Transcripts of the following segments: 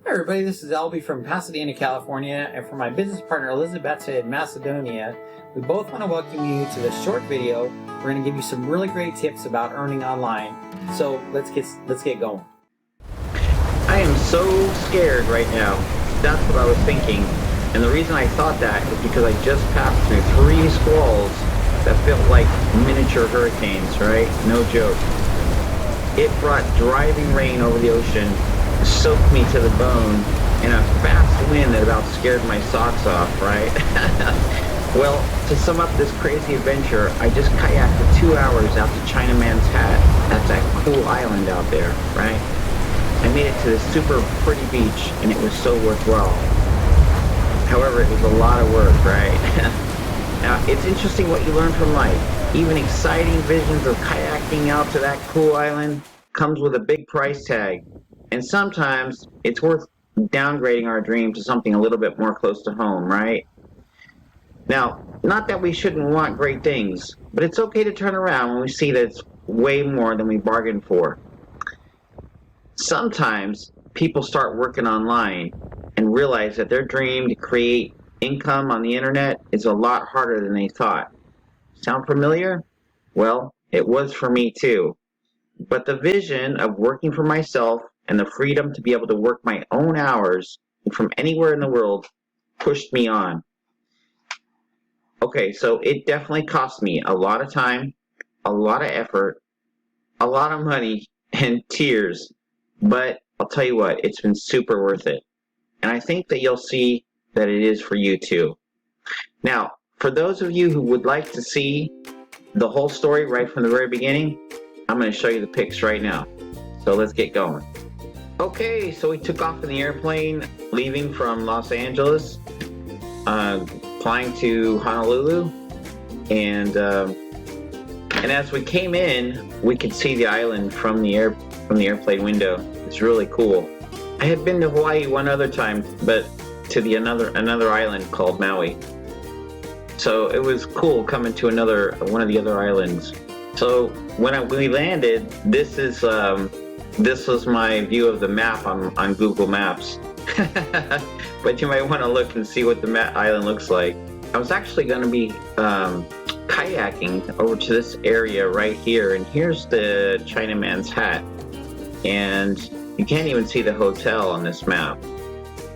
Hi everybody, this is Albie from Pasadena, California, and for my business partner Elizabeth in Macedonia, we both want to welcome you to this short video. We're going to give you some really great tips about earning online. So let's get going. I am so scared right now. That's what I was thinking. And the reason I thought that is because I just passed through 3 squalls that felt like miniature hurricanes, right? No joke. It brought driving rain over the ocean, soaked me to the bone, and a fast wind that about scared my socks off, right? Well, to sum up this crazy adventure, I just kayaked for 2 hours out to Chinaman's Hat. That's that cool island out there, right? I made it to this super pretty beach, and it was so worthwhile. However, it was a lot of work, right? Now, it's interesting what you learn from life. Even exciting visions of kayaking out to that cool island comes with a big price tag. And sometimes it's worth downgrading our dream to something a little bit more close to home, right? Now, not that we shouldn't want great things, but it's okay to turn around when we see that it's way more than we bargained for. Sometimes people start working online and realize that their dream to create income on the internet is a lot harder than they thought. Sound familiar? Well, it was for me too. But the vision of working for myself and the freedom to be able to work my own hours from anywhere in the world pushed me on. Okay, so it definitely cost me a lot of time, a lot of effort, a lot of money, and tears. But I'll tell you what, it's been super worth it. And I think that you'll see that it is for you too. Now, for those of you who would like to see the whole story right from the very beginning, I'm going to show you the pics right now. So let's get going. Okay, so we took off in the airplane, leaving from Los Angeles, flying to Honolulu, and as we came in, we could see the island from the airplane window. It's really cool. I had been to Hawaii one other time, but to the another island called Maui. So it was cool coming to one of the other islands. So when we landed, this was my view of the map on Google Maps. But you might want to look and see what the island looks like. I was actually going to be kayaking over to this area right here, and here's the Chinaman's Hat. And you can't even see the hotel on this map.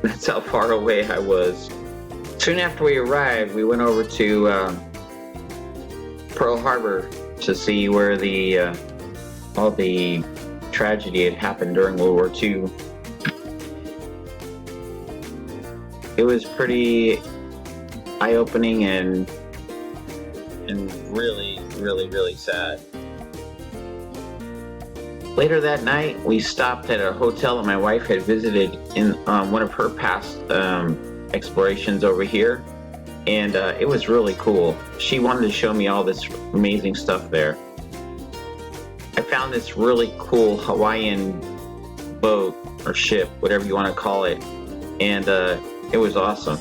That's how far away I was. Soon after we arrived, we went over to Pearl Harbor to see where all the tragedy had happened during World War II. It was pretty eye-opening and really, really, really sad. Later that night, we stopped at a hotel that my wife had visited in one of her past explorations over here, and it was really cool. She wanted to show me all this amazing stuff there. I found this really cool Hawaiian boat or ship, whatever you want to call it, and it was awesome.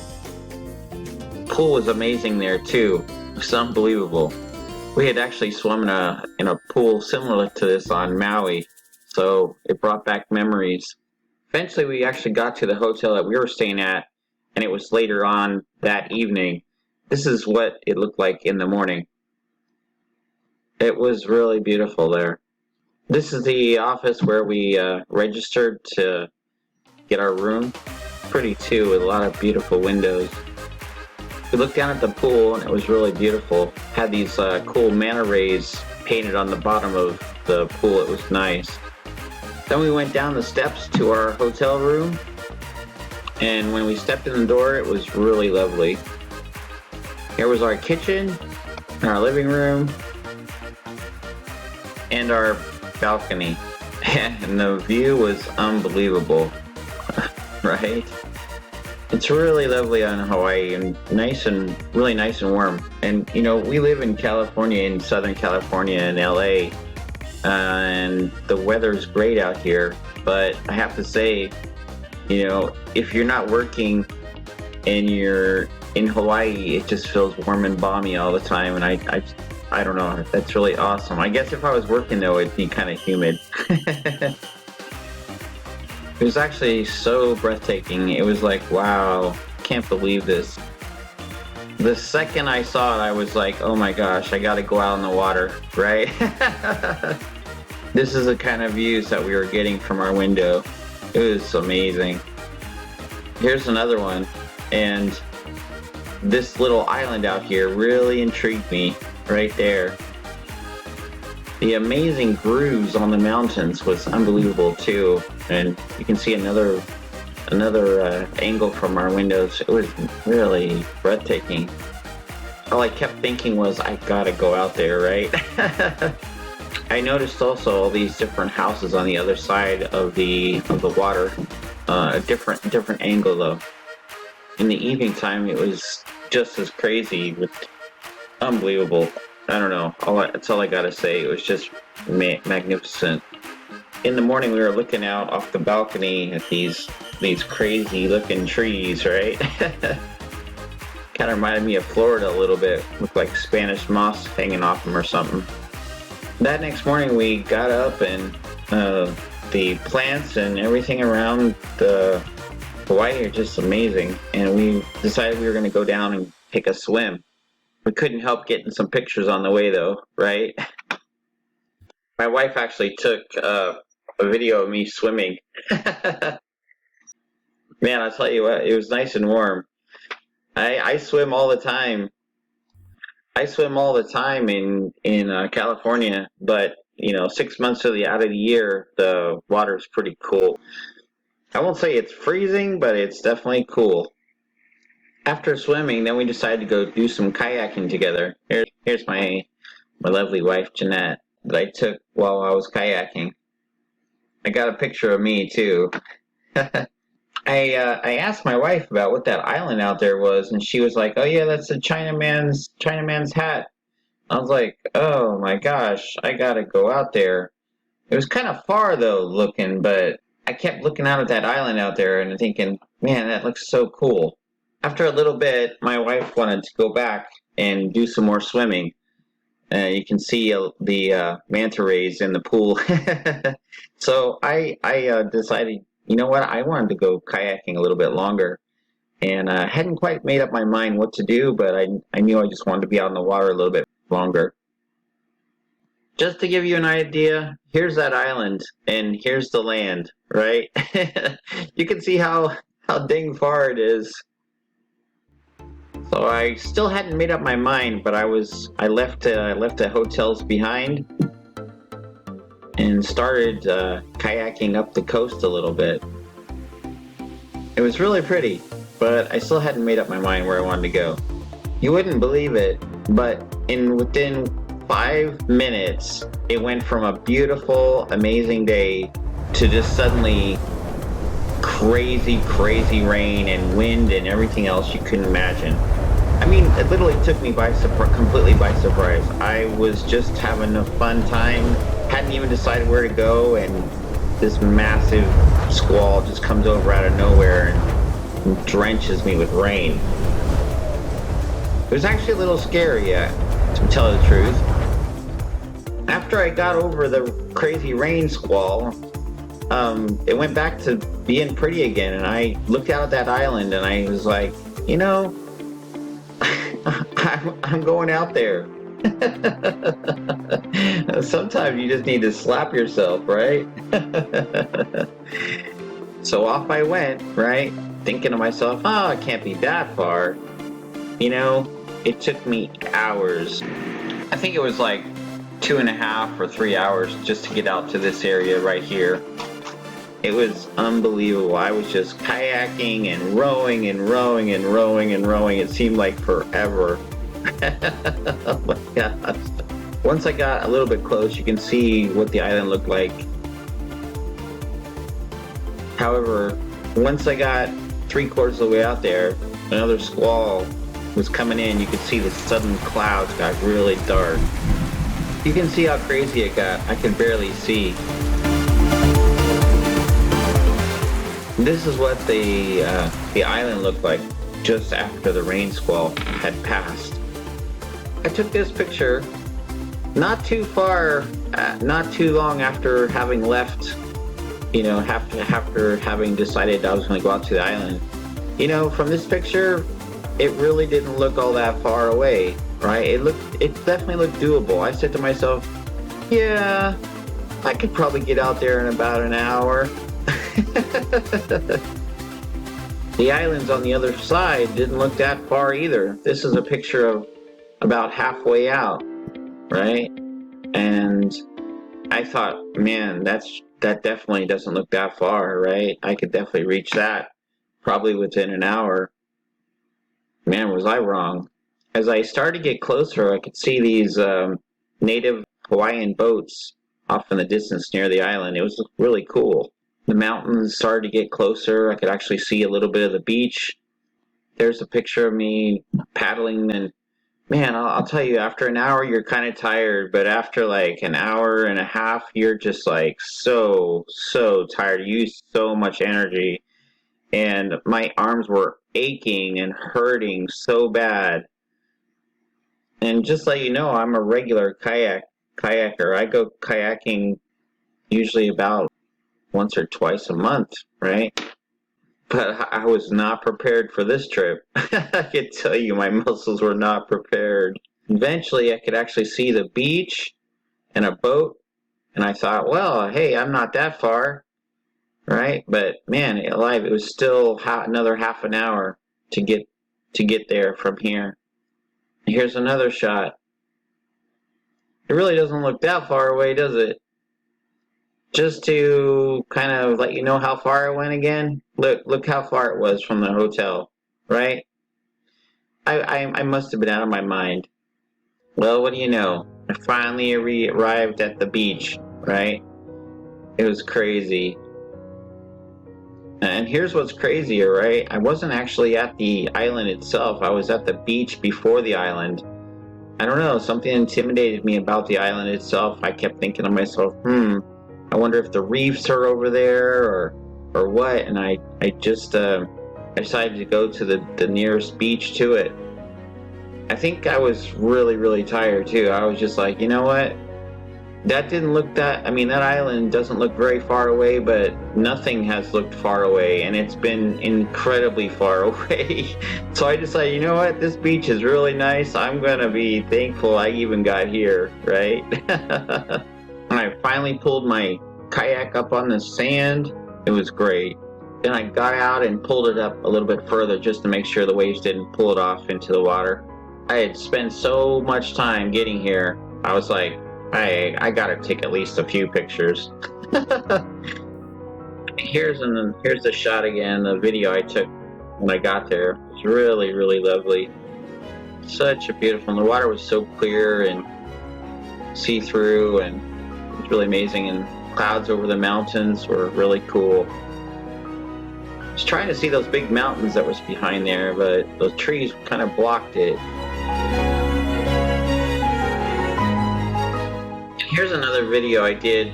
Pool was amazing there too. It's unbelievable. We had actually swum in a pool similar to this on Maui, so it brought back memories. Eventually, we actually got to the hotel that we were staying at, and it was later on that evening. This is what it looked like in the morning. It was really beautiful there. This is the office where we registered to get our room. Pretty too, with a lot of beautiful windows. We looked down at the pool, and it was really beautiful. Had these cool manta rays painted on the bottom of the pool. It was nice. Then we went down the steps to our hotel room, and when we stepped in the door, it was really lovely. Here was our kitchen, our living room, and our balcony. And the view was unbelievable, right? It's really lovely on Hawaii, and really nice and warm. And you know, we live in California, in Southern California, in LA, and the weather's great out here. But I have to say, you know, if you're not working and you're in Hawaii, it just feels warm and balmy all the time. And I don't know, that's really awesome. I guess if I was working though, it'd be kind of humid. It was actually so breathtaking. It was like, wow, can't believe this. The second I saw it, I was like, oh my gosh, I gotta go out in the water, right? This is the kind of views that we were getting from our window. It was amazing. Here's another one, and this little island out here really intrigued me right there. The amazing grooves on the mountains was unbelievable too, and you can see another angle from our windows. It was really breathtaking. All I kept thinking was, I gotta go out there, right? I noticed also all these different houses on the other side of the water. A different angle though. In the evening time, it was just as crazy, with unbelievable. I don't know. That's all I gotta say. It was just magnificent. In the morning, we were looking out off the balcony at these crazy looking trees, right? Kind of reminded me of Florida a little bit, with like Spanish moss hanging off them or something. That next morning, we got up, and the plants and everything around Hawaii are just amazing. And we decided we were going to go down and take a swim. We couldn't help getting some pictures on the way, though, right? My wife actually took a video of me swimming. Man, I'll tell you what, it was nice and warm. I swim all the time. I swim all the time in California, but 6 months out of the year, the water is pretty cool. I won't say it's freezing, but it's definitely cool. After swimming, then we decided to go do some kayaking together. Here's my lovely wife, Jeanette, that I took while I was kayaking. I got a picture of me too. I asked my wife about what that island out there was, and she was like, "Oh yeah, that's the Chinaman's hat." I was like, "Oh my gosh, I gotta go out there." It was kind of far though, looking, but I kept looking out at that island out there and thinking, "Man, that looks so cool." After a little bit, my wife wanted to go back and do some more swimming. You can see the manta rays in the pool. So I decided, you know what, I wanted to go kayaking a little bit longer. And I hadn't quite made up my mind what to do, but I knew I just wanted to be out in the water a little bit longer. Just to give you an idea, here's that island, and here's the land, right? You can see how dang far it is. So I still hadn't made up my mind, but I left the hotels behind and started kayaking up the coast a little bit. It was really pretty, but I still hadn't made up my mind where I wanted to go. You wouldn't believe it, but within 5 minutes, it went from a beautiful, amazing day to just suddenly crazy rain and wind and everything else you couldn't imagine. I mean, it literally took me completely by surprise. I was just having a fun time, hadn't even decided where to go, and this massive squall just comes over out of nowhere and drenches me with rain. It was actually a little scary, to tell the truth. After I got over the crazy rain squall, it went back to being pretty again, and I looked out at that island and I was like, I'm going out there. Sometimes you just need to slap yourself, right? So off I went, right? Thinking to myself, oh, it can't be that far. It took me hours. I think it was like 2.5 or 3 hours just to get out to this area right here. It was unbelievable. I was just kayaking and rowing and rowing and rowing and rowing. It seemed like forever. Oh my gosh. Once I got a little bit close, you can see what the island looked like. However, once I got 3/4 of the way out there, another squall was coming in. You could see the sudden clouds got really dark. You can see how crazy it got. I could barely see. This is what the island looked like just after the rain squall had passed. I took this picture not too long after having left you know, after having decided I was going to go out to the island. You know, from this picture, it really didn't look all that far away, right? It definitely looked doable. I said to myself, yeah, I could probably get out there in about an hour. The islands on the other side didn't look that far either. This is a picture of about halfway out, right? And I thought, man, that definitely doesn't look that far, right? I could definitely reach that probably within an hour. Man, was I wrong. As I started to get closer, I could see these native Hawaiian boats off in the distance near the island. It was really cool. The mountains started to get closer. I could actually see a little bit of the beach. There's a picture of me paddling, and man, I'll tell you, after an hour, you're kind of tired, but after like an hour and a half, you're just like so tired. You use so much energy, and my arms were aching and hurting so bad. And just let you know, I'm a regular kayaker. I go kayaking usually about once or twice a month, right? But I was not prepared for this trip. I could tell you my muscles were not prepared. Eventually, I could actually see the beach and a boat, and I thought, well, hey, I'm not that far, right? But man, it was still another half an hour to get there from here. Here's another shot. It really doesn't look that far away, does it? Just to kind of let you know how far I went again, look how far it was from the hotel, right? I must have been out of my mind. Well, what do you know? I finally arrived at the beach, right? It was crazy. And here's what's crazier, right? I wasn't actually at the island itself. I was at the beach before the island. I don't know, something intimidated me about the island itself. I kept thinking to myself, I wonder if the reefs are over there or what. And I decided to go to the nearest beach to it. I think I was really tired too. I was just like, you know what? That island doesn't look very far away, but nothing has looked far away, and it's been incredibly far away. So I decided, you know what? This beach is really nice. I'm gonna be thankful I even got here, right? When I finally pulled my kayak up on the sand, it was great. Then I got out and pulled it up a little bit further just to make sure the waves didn't pull it off into the water. I had spent so much time getting here. I was like, I gotta take at least a few pictures. Here's the shot again, the video I took when I got there. It's really lovely. Such a beautiful, and the water was so clear and see-through, and it was really amazing, and clouds over the mountains were really cool. I was trying to see those big mountains that was behind there, but those trees kind of blocked it. Here's another video I did,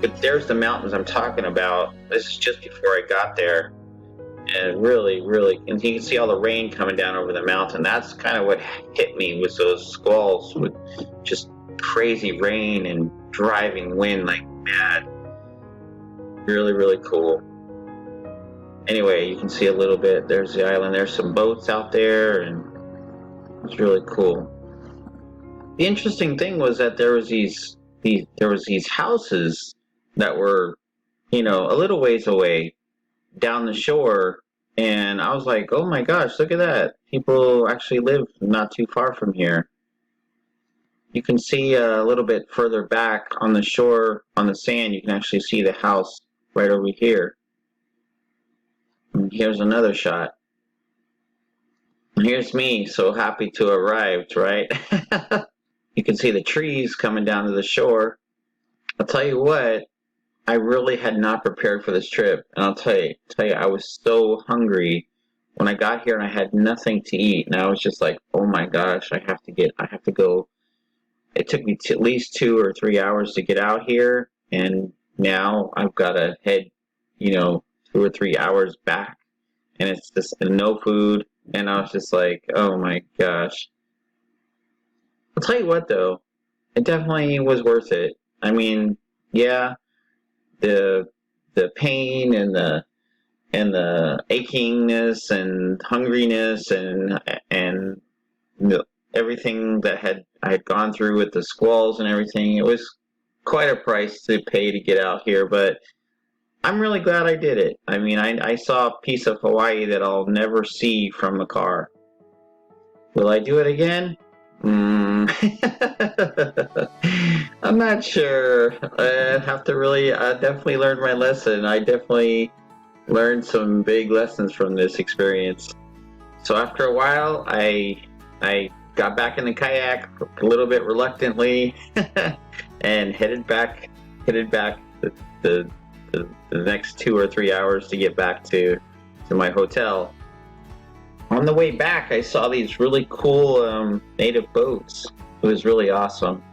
but there's the mountains I'm talking about. This is just before I got there, and really, and you can see all the rain coming down over the mountain. That's kind of what hit me, was those squalls with just crazy rain and driving wind like mad. Really cool. Anyway, you can see a little bit. There's the island. There's some boats out there, and it's really cool. The interesting thing was that there was these houses that were, a little ways away down the shore, and I was like, oh my gosh, look at that. People actually live not too far from here. You can see a little bit further back on the shore, on the sand, you can actually see the house right over here. And here's another shot. And here's me, so happy to have arrived, right? You can see the trees coming down to the shore. I'll tell you what, I really had not prepared for this trip. And I'll tell you, I was so hungry when I got here, and I had nothing to eat. And I was just like, oh my gosh, I have to go. It took me at least 2 or 3 hours to get out here. And now I've got to head, 2 or 3 hours back. And it's just no food. And I was just like, oh my gosh. I'll tell you what though, it definitely was worth it. I mean, yeah, the the pain and the achingness and hungriness and everything that I had gone through with the squalls and everything. It was quite a price to pay to get out here, but I'm really glad I did it. I mean, I saw a piece of Hawaii that I'll never see from a car. Will I do it again? I'm not sure. I have to really, I definitely learned my lesson. I definitely learned some big lessons from this experience. So after a while, I got back in the kayak a little bit reluctantly and headed back the next 2 or 3 hours to get back to my hotel. On the way back, I saw these really cool native boats. It was really awesome.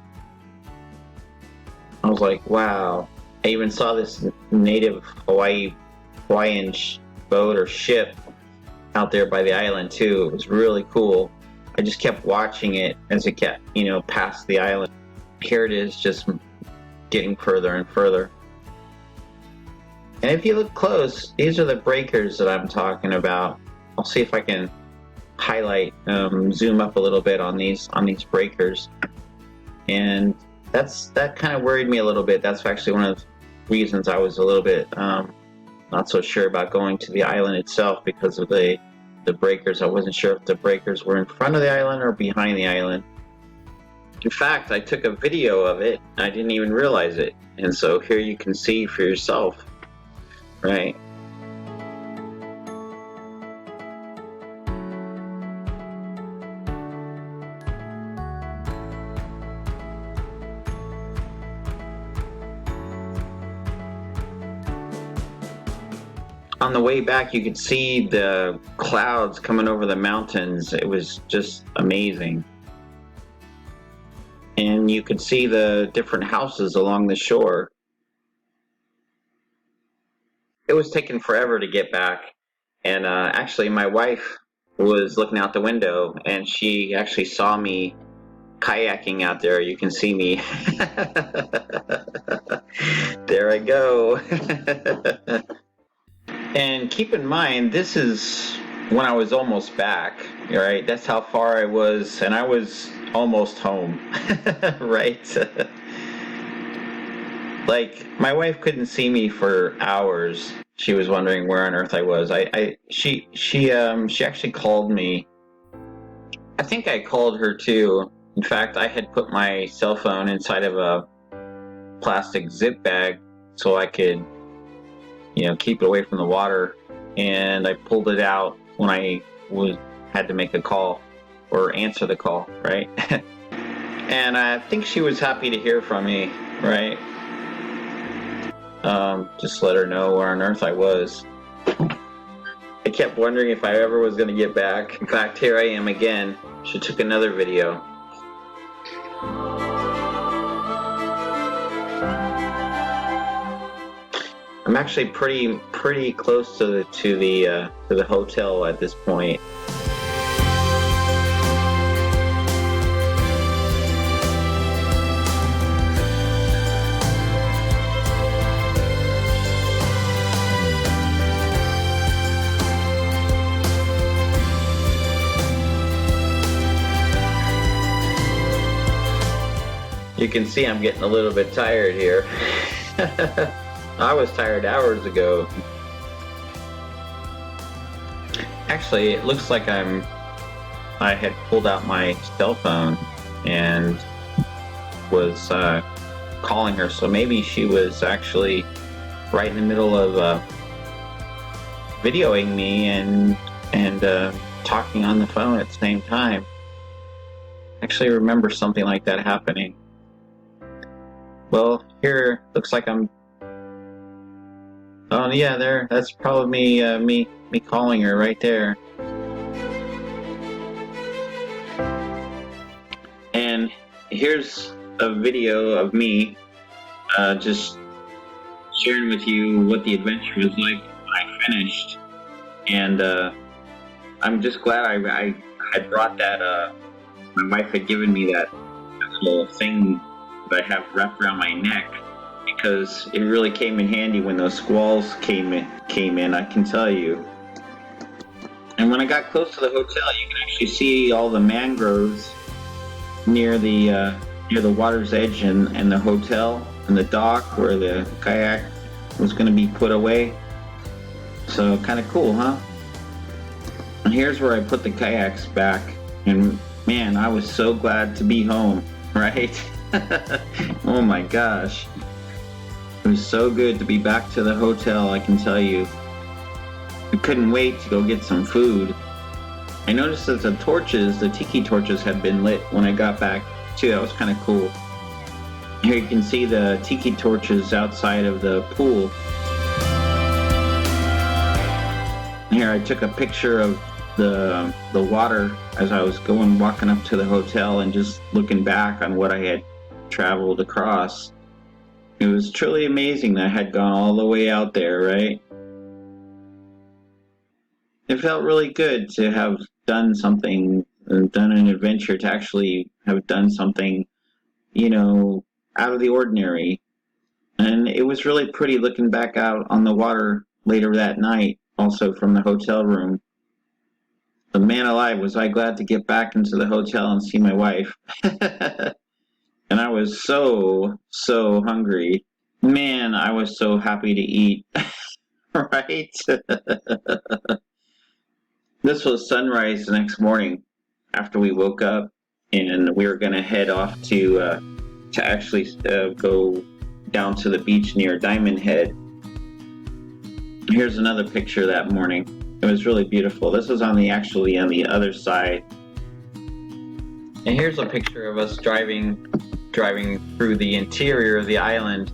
I was like, wow. I even saw this native Hawaiian boat or ship out there by the island too. It was really cool. I just kept watching it as it kept, past the island. Here it is, just getting further and further. And if you look close, these are the breakers that I'm talking about. I'll see if I can highlight, zoom up a little bit on these breakers. And that kind of worried me a little bit. That's actually one of the reasons I was a little bit not so sure about going to the island itself, because of the breakers. I wasn't sure if the breakers were in front of the island or behind the island. In fact, I took a video of it. I didn't even realize it. And so here you can see for yourself, right? On the way back, you could see the clouds coming over the mountains. It was just amazing. And you could see the different houses along the shore. It was taking forever to get back. And actually, my wife was looking out the window, and she actually saw me kayaking out there. You can see me. There I go. And keep in mind, this is when I was almost back, right? That's how far I was, and I was almost home, right? Like, my wife couldn't see me for hours. She was wondering where on earth I was. She actually called me. I think I called her too. In fact, I had put my cell phone inside of a plastic zip bag so I could keep it away from the water, and I pulled it out when I had to make a call or answer the call, right? And I think she was happy to hear from me, right? Just let her know where on earth I was. I kept wondering if I ever was going to get back. In fact, here I am again. She took another video. I'm actually pretty close to the hotel at this point. You can see I'm getting a little bit tired here. I was tired hours ago. Actually, it looks like I had pulled out my cell phone and was calling her, so maybe she was actually right in the middle of videoing me and talking on the phone at the same time. Actually, I remember something like that happening. Well, here looks like I'm. Oh yeah, there. That's probably me calling her right there. And here's a video of me just sharing with you what the adventure was like when I finished. And I'm just glad I had brought that. My wife had given me that little thing that I have wrapped around my neck, because because it really came in handy when those squalls came in, I can tell you. And when I got close to the hotel, you can actually see all the mangroves near the water's edge and the hotel and the dock where the kayak was going to be put away. So kind of cool, huh? And here's where I put the kayaks back, and man, I was so glad to be home, right? Oh my gosh. It was so good to be back to the hotel, I can tell you. I couldn't wait to go get some food. I noticed that the tiki torches had been lit when I got back too. That was kind of cool. Here you can see the tiki torches outside of the pool. Here I took a picture of the water as I was walking up to the hotel and just looking back on what I had traveled across. It was truly amazing that I had gone all the way out there, right? It felt really good to have done something, done an adventure, to actually have done something, out of the ordinary. And it was really pretty looking back out on the water later that night, also from the hotel room. But man alive, was I glad to get back into the hotel and see my wife. And I was so hungry. Man, I was so happy to eat. Right? This was sunrise the next morning after we woke up, and we were going to head off to actually go down to the beach near Diamond Head. Here's another picture that morning. It was really beautiful. This was actually on the other side. And here's a picture of us driving through the interior of the island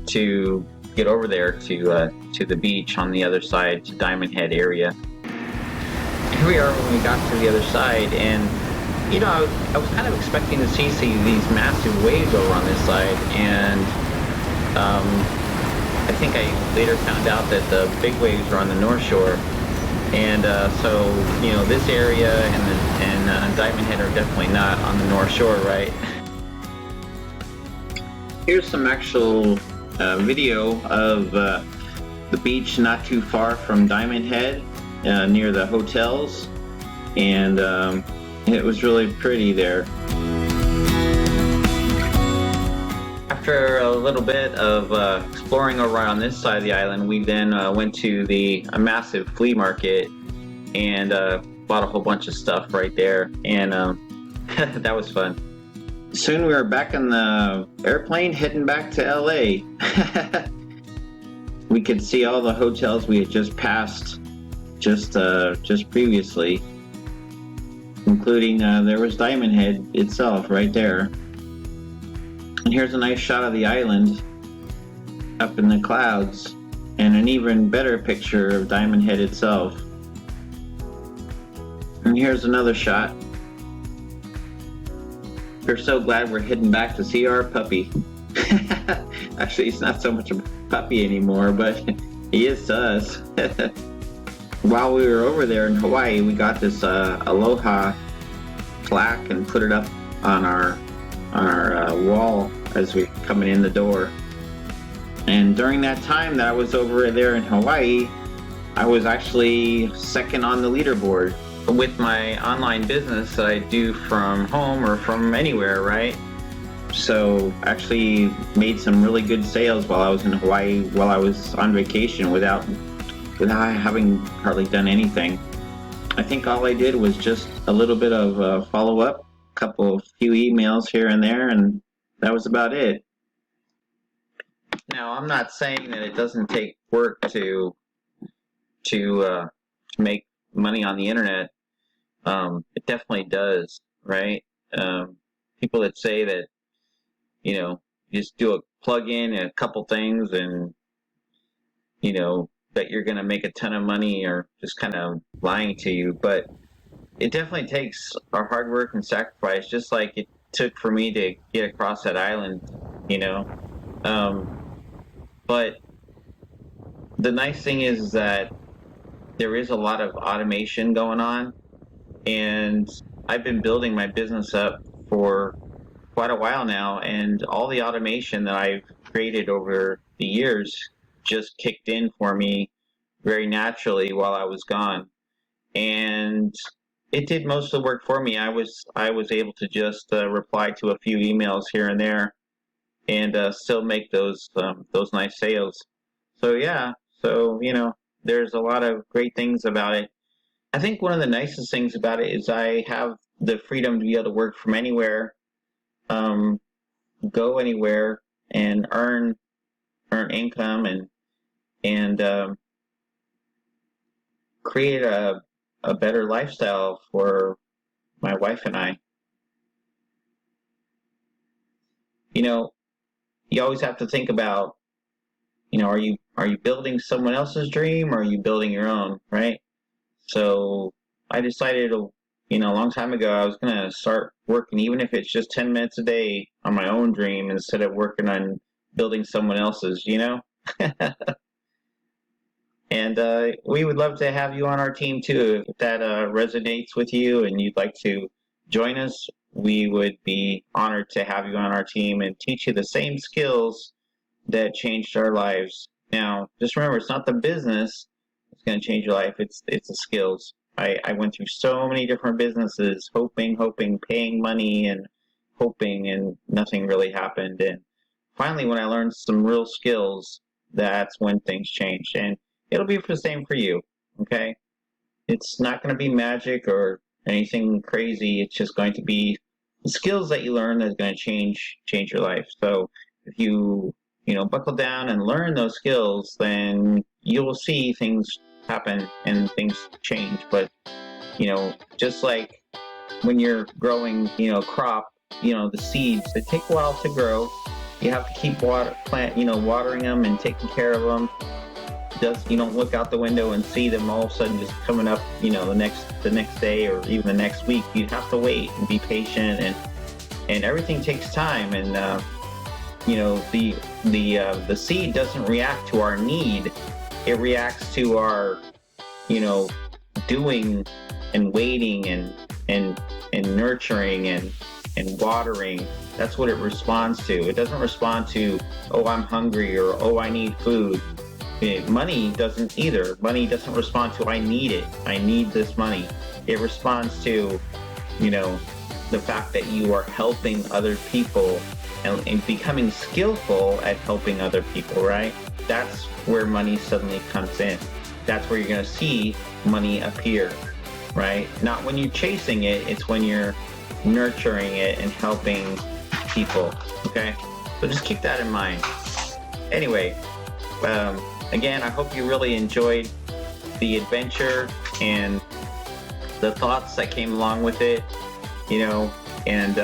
to get over there to the beach on the other side, to Diamond Head area. Here we are when we got to the other side, and I was kind of expecting to see these massive waves over on this side, and I think I later found out that the big waves are on the North Shore, and so this area and Diamond Head are definitely not on the North Shore, right? Here's some actual video of the beach not too far from Diamond Head, near the hotels, and it was really pretty there. After a little bit of exploring over on this side of the island, we then went to a massive flea market and bought a whole bunch of stuff right there, and that was fun. Soon we were back in the airplane heading back to LA. We could see all the hotels we had just passed just previously, including there was Diamond Head itself right there. And here's a nice shot of the island up in the clouds, and an even better picture of Diamond Head itself. And here's another shot. We're so glad we're heading back to see our puppy. Actually, he's not so much a puppy anymore, but he is to us. While we were over there in Hawaii, we got this Aloha plaque and put it up on our wall as we coming in the door. And during that time that I was over there in Hawaii, I was actually second on the leaderboard. With my online business that I do from home or from anywhere, right? So actually made some really good sales while I was in Hawaii, while I was on vacation, without having hardly done anything. I think all I did was just a little bit of follow-up, few emails here and there, and that was about it. Now, I'm not saying that it doesn't take work to make money on the internet. It definitely does, right? People that say that, you just do a plug-in and a couple things and, that you're going to make a ton of money, are just kind of lying to you. But it definitely takes a hard work and sacrifice, just like it took for me to get across that island, But the nice thing is that there is a lot of automation going on, and I've been building my business up for quite a while now, and all the automation that I've created over the years just kicked in for me very naturally while I was gone. And it did most of the work for me. I was able to just reply to a few emails here and there, and still make those nice sales. So yeah, so there's a lot of great things about it. I think one of the nicest things about it is I have the freedom to be able to work from anywhere, go anywhere, and earn income and create a better lifestyle for my wife and I. You always have to think about, are you building someone else's dream, or are you building your own, right? So I decided, a long time ago, I was going to start working, even if it's just 10 minutes a day, on my own dream instead of working on building someone else's, And we would love to have you on our team too. If that resonates with you and you'd like to join us, we would be honored to have you on our team and teach you the same skills that changed our lives. Now, just remember, it's not the business that's going to change your life. It's the skills. I went through so many different businesses, hoping, paying money and hoping, and nothing really happened. And finally, when I learned some real skills, that's when things changed. And it'll be the same for you, okay? It's not going to be magic or anything crazy. It's just going to be the skills that you learn that's going to change your life. So if you buckle down and learn those skills, then you'll see things happen and things change. But just like when you're growing crop, the seeds, they take a while to grow. You have to keep watering them and taking care of them. You don't look out the window and see them all of a sudden just coming up, the next day or even the next week. You have to wait and be patient, and everything takes time. And the seed doesn't react to our need; it reacts to our, doing and waiting and nurturing and watering. That's what it responds to. It doesn't respond to, oh, I'm hungry, or oh, I need food. Money doesn't either. Money doesn't respond to, I need it. I need this money. It responds to, the fact that you are helping other people and becoming skillful at helping other people, right? That's where money suddenly comes in. That's where you're going to see money appear, right? Not when you're chasing it, it's when you're nurturing it and helping people, okay? So just keep that in mind. Anyway, again, I hope you really enjoyed the adventure and the thoughts that came along with it, and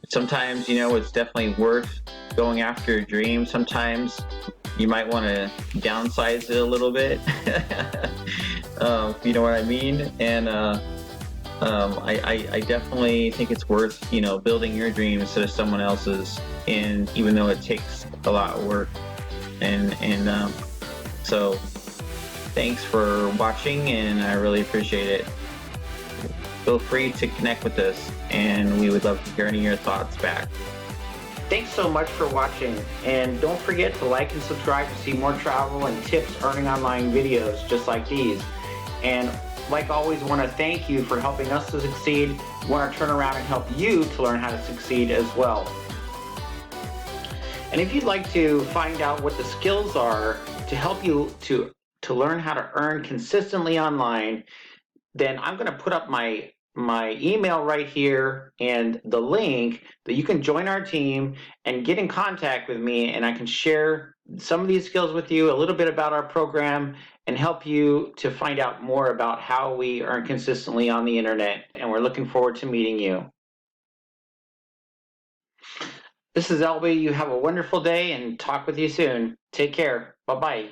sometimes, it's definitely worth going after your dream. Sometimes you might want to downsize it a little bit, if you know what I mean. And I definitely think it's worth, building your dream instead of someone else's, and even though it takes a lot of work. And so thanks for watching, and I really appreciate it. Feel free to connect with us, and we would love to hear any of your thoughts back. Thanks so much for watching, and don't forget to like and subscribe to see more travel and tips earning online videos just like these. And like always, I want to thank you for helping us to succeed. We want to turn around and help you to learn how to succeed as well. And if you'd like to find out what the skills are to help you to learn how to earn consistently online, then I'm going to put up my email right here and the link that you can join our team and get in contact with me, and I can share some of these skills with you, a little bit about our program, and help you to find out more about how we earn consistently on the internet. And we're looking forward to meeting you. This is Albie. You have a wonderful day, and talk with you soon. Take care. Bye-bye.